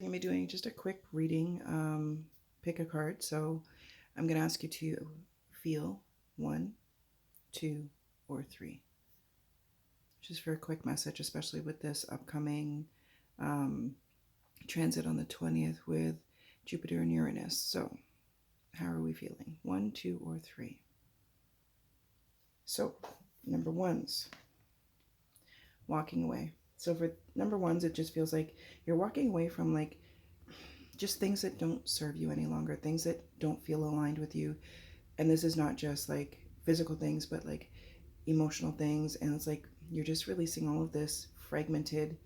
I'm going to be doing just a quick reading. Pick a card. So I'm going to ask you to feel one, two, or three. Just for a quick message, especially with this upcoming um, transit on the 20th with Jupiter and Uranus. So, how are we feeling? One, two, or three? So, number ones, walking away. So, for number ones, it just feels like you're walking away from just things that don't serve you any longer, things that don't feel aligned with you. And this is not just like physical things, but like emotional things. And it's like you're just releasing all of this fragmented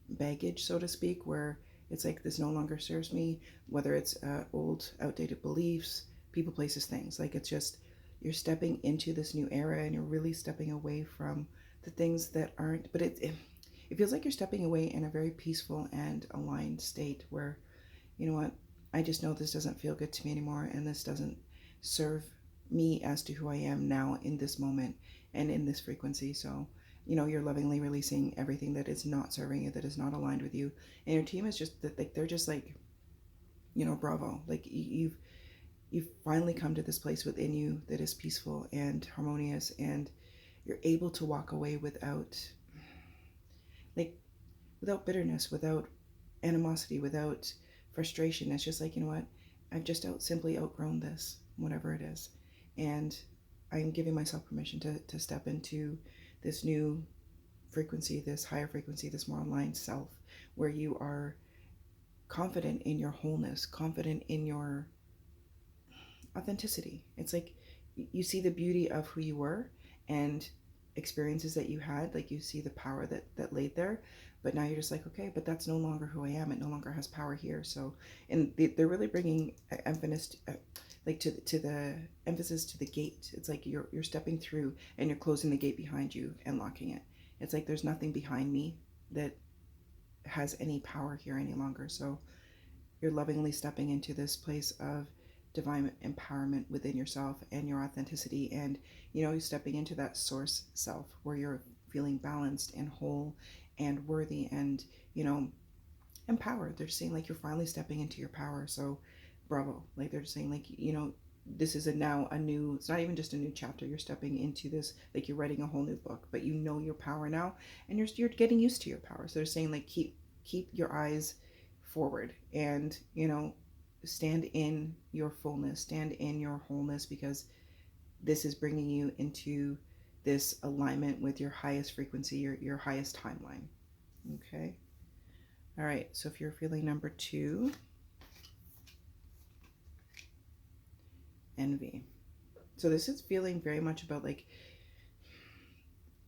baggage, so to speak, where it's like this no longer serves me, whether it's old, outdated beliefs, people, places, things. Like it's just you're stepping into this new era and you're really stepping away from the things that aren't, but it feels like you're stepping away in a very peaceful and aligned state where, you know what, I just know this doesn't feel good to me anymore and this doesn't serve me as to who I am now in this moment and in this frequency. So, you're lovingly releasing everything that is not serving you, that is not aligned with you. And your team is just that, like, they're just like, bravo. Like you've finally come to this place within you that is peaceful and harmonious, and you're able to walk away like without bitterness, without animosity, without frustration. It's just like, you know what? I've just simply outgrown this, whatever it is. And I'm giving myself permission to step into this new frequency, this higher frequency, this more aligned self, where you are confident in your wholeness, confident in your authenticity. It's like you see the beauty of who you were and experiences that you had, like you see the power that laid there, but now you're just like, okay, but that's no longer who I am. It no longer has power here. So, and they're really bringing emphasis like to the emphasis to the gate. It's like you're stepping through and you're closing the gate behind you and locking it. It's like there's nothing behind me that has any power here any longer. So you're lovingly stepping into this place of divine empowerment within yourself and your authenticity, and you're stepping into that source self where you're feeling balanced and whole and worthy and empowered. They're saying like you're finally stepping into your power. So bravo. Like they're saying like, this is now a new, it's not even just a new chapter, you're stepping into this, like you're writing a whole new book, but you know your power now, and you're getting used to your power. So they're saying like keep your eyes forward and stand in your fullness, stand in your wholeness, because this is bringing you into this alignment with your highest frequency, your highest timeline. Okay. All right. So if you're feeling number two, envy. So this is feeling very much about like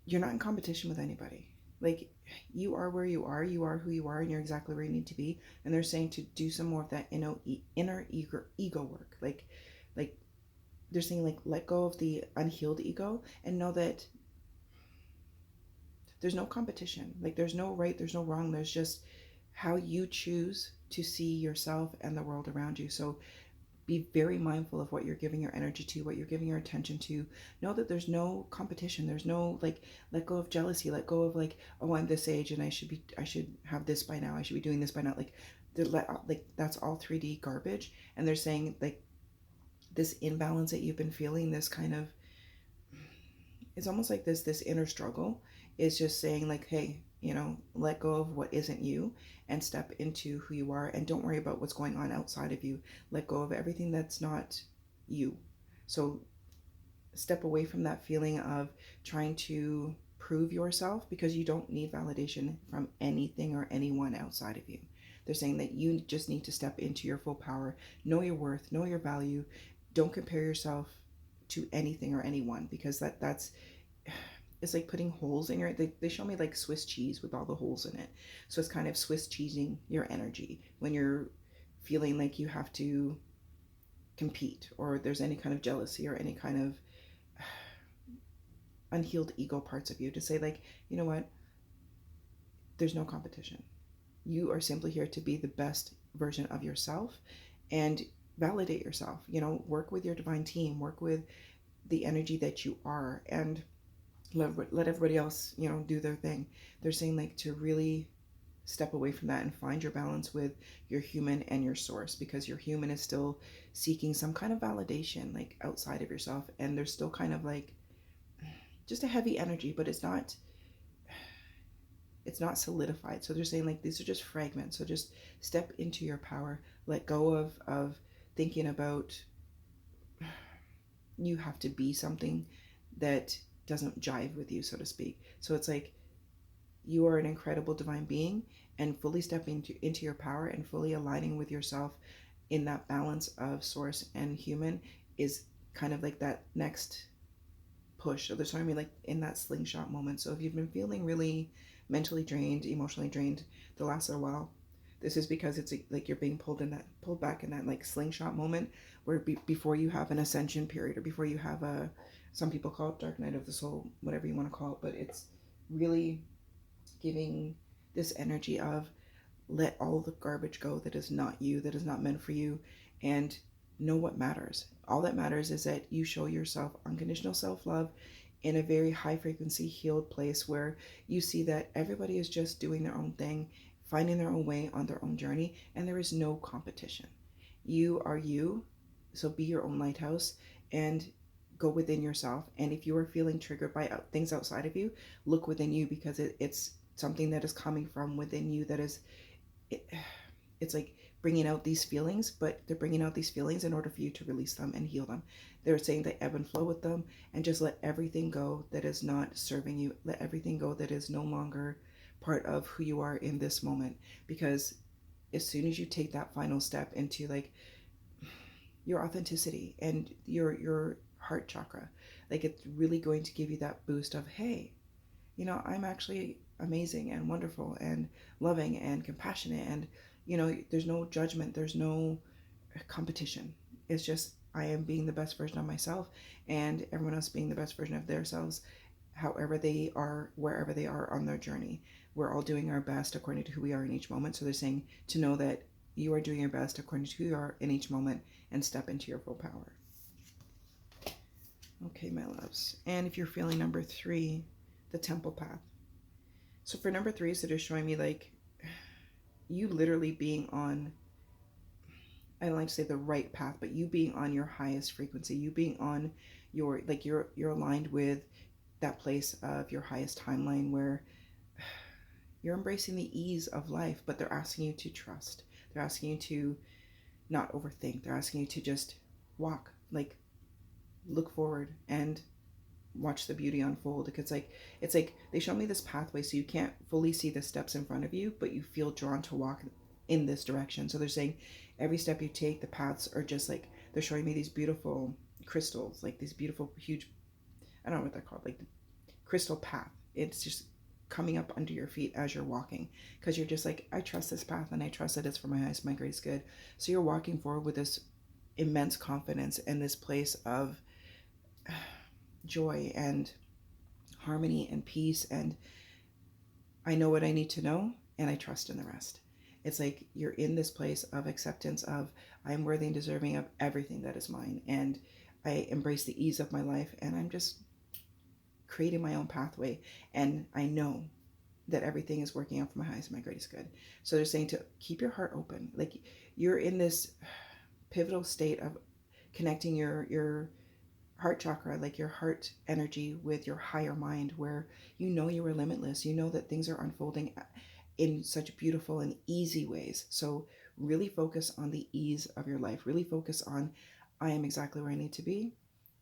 you're not in competition with anybody. Like you are where you are who you are, and you're exactly where you need to be. And they're saying to do some more of that inner ego work. Like they're saying like let go of the unhealed ego and know that there's no competition. Like there's no right, there's no wrong. There's just how you choose to see yourself and the world around you. So be very mindful of what you're giving your energy to, what you're giving your attention to. Know that there's no competition. There's no like, let go of jealousy, let go of like, oh, I'm this age and I should have this by now. I should be doing this by now. Like that's all 3D garbage. And they're saying like this imbalance that you've been feeling, this kind of, it's almost like this inner struggle is just saying like, hey, let go of what isn't you and step into who you are, and don't worry about what's going on outside of you. Let go of everything that's not you. So step away from that feeling of trying to prove yourself, because you don't need validation from anything or anyone outside of you. They're saying that you just need to step into your full power, know your worth, know your value. Don't compare yourself to anything or anyone, because that's it's like putting holes in they show me like Swiss cheese with all the holes in it. So it's kind of Swiss cheesing your energy when you're feeling like you have to compete, or there's any kind of jealousy or any kind of unhealed ego parts of you, to say like, you know what, there's no competition. You are simply here to be the best version of yourself and validate yourself. Work with your divine team, work with the energy that you are, and let everybody else do their thing. They're saying like to really step away from that and find your balance with your human and your source, because your human is still seeking some kind of validation like outside of yourself, and there's still kind of like just a heavy energy, but it's not solidified. So they're saying like these are just fragments. So just step into your power, let go of thinking about you have to be something that doesn't jive with you, so to speak. So it's like you are an incredible divine being, and fully stepping into your power and fully aligning with yourself in that balance of source and human is kind of like that next push. So there's, I mean, like in that slingshot moment. So if you've been feeling really mentally drained, emotionally drained the last little while, this is because it's like you're being pulled back in that like slingshot moment where before you have an ascension period, or before you have a, some people call it dark night of the soul, whatever you want to call it, but it's really giving this energy of let all the garbage go that is not you, that is not meant for you, and know what matters. All that matters is that you show yourself unconditional self love in a very high frequency, healed place where you see that everybody is just doing their own thing, finding their own way on their own journey, and there is no competition. You are you, so be your own lighthouse and go within yourself. And if you are feeling triggered by things outside of you, look within you, because it's something that is coming from within you that is it, it's like bringing out these feelings, but they're bringing out these feelings in order for you to release them and heal them. They're saying that ebb and flow with them, and just let everything go that is not serving you. Let everything go that is no longer part of who you are in this moment. Because as soon as you take that final step into like your authenticity and your heart chakra, like it's really going to give you that boost of, hey, I'm actually amazing and wonderful and loving and compassionate, and there's no judgment, there's no competition. It's just I am being the best version of myself, and everyone else being the best version of themselves, however they are, wherever they are on their journey. We're all doing our best according to who we are in each moment. So they're saying to know that you are doing your best according to who you are in each moment, and step into your full power. Okay, my loves. And if you're feeling number 3, the temple path. So for number 3, so they're showing me like you literally being on, I don't like to say the right path, but you being on your highest frequency, you being on your, like you're aligned with that place of your highest timeline where you're embracing the ease of life, but they're asking you to trust. They're asking you to not overthink. They're asking you to just walk, like look forward and watch the beauty unfold. It's like they show me this pathway, so you can't fully see the steps in front of you, but you feel drawn to walk in this direction. So they're saying every step you take, the paths are just like, they're showing me these beautiful crystals, like these beautiful huge, I don't know what they're called, like the crystal path. It's just coming up under your feet as you're walking, because you're just like, I trust this path and I trust that it's for my highest, my greatest good. So you're walking forward with this immense confidence and this place of joy and harmony and peace, and I know what I need to know, and I trust in the rest. It's like you're in this place of acceptance of, I'm worthy and deserving of everything that is mine, and I embrace the ease of my life, and I'm just creating my own pathway, and I know that everything is working out for my highest, my greatest good. So they're saying to keep your heart open. Like you're in this pivotal state of connecting your heart chakra, like your heart energy, with your higher mind, where you are limitless. You know that things are unfolding in such beautiful and easy ways. So really focus on the ease of your life. Really focus on, I am exactly where I need to be,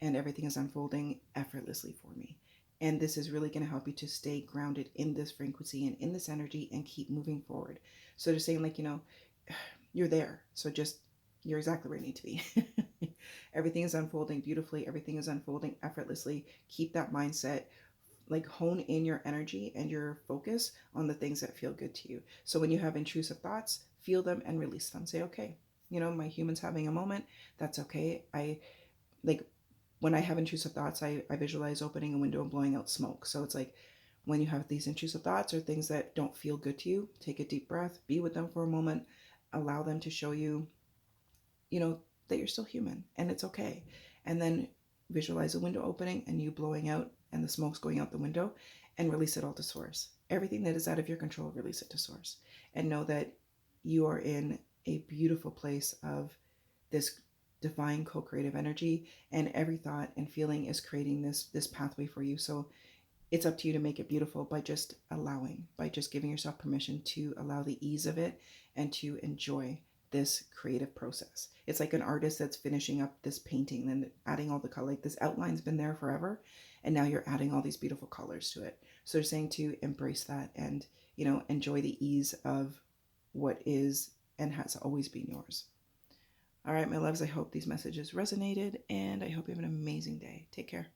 and everything is unfolding effortlessly for me. And this is really going to help you to stay grounded in this frequency and in this energy and keep moving forward. So they're saying, like, you're there. So just, you're exactly where you need to be. Everything is unfolding beautifully. Everything is unfolding effortlessly. Keep that mindset. Like hone in your energy and your focus on the things that feel good to you. So when you have intrusive thoughts, feel them and release them. Say, okay, my human's having a moment. That's okay. Like when I have intrusive thoughts, I visualize opening a window and blowing out smoke. So it's like when you have these intrusive thoughts or things that don't feel good to you, take a deep breath, be with them for a moment, allow them to show you, that you're still human and it's okay. And then visualize a window opening and you blowing out and the smoke's going out the window, and release it all to source. everything that is out of your control, release it to source, and know that you are in a beautiful place of this divine co-creative energy, and every thought and feeling is creating this pathway for you. So it's up to you to make it beautiful by just allowing, by just giving yourself permission to allow the ease of it and to enjoy this creative process. It's like an artist that's finishing up this painting and adding all the color. Like, this outline's been there forever, and now you're adding all these beautiful colors to it. So they're saying to embrace that and, enjoy the ease of what is and has always been yours. All right, my loves, I hope these messages resonated, and I hope you have an amazing day. Take care.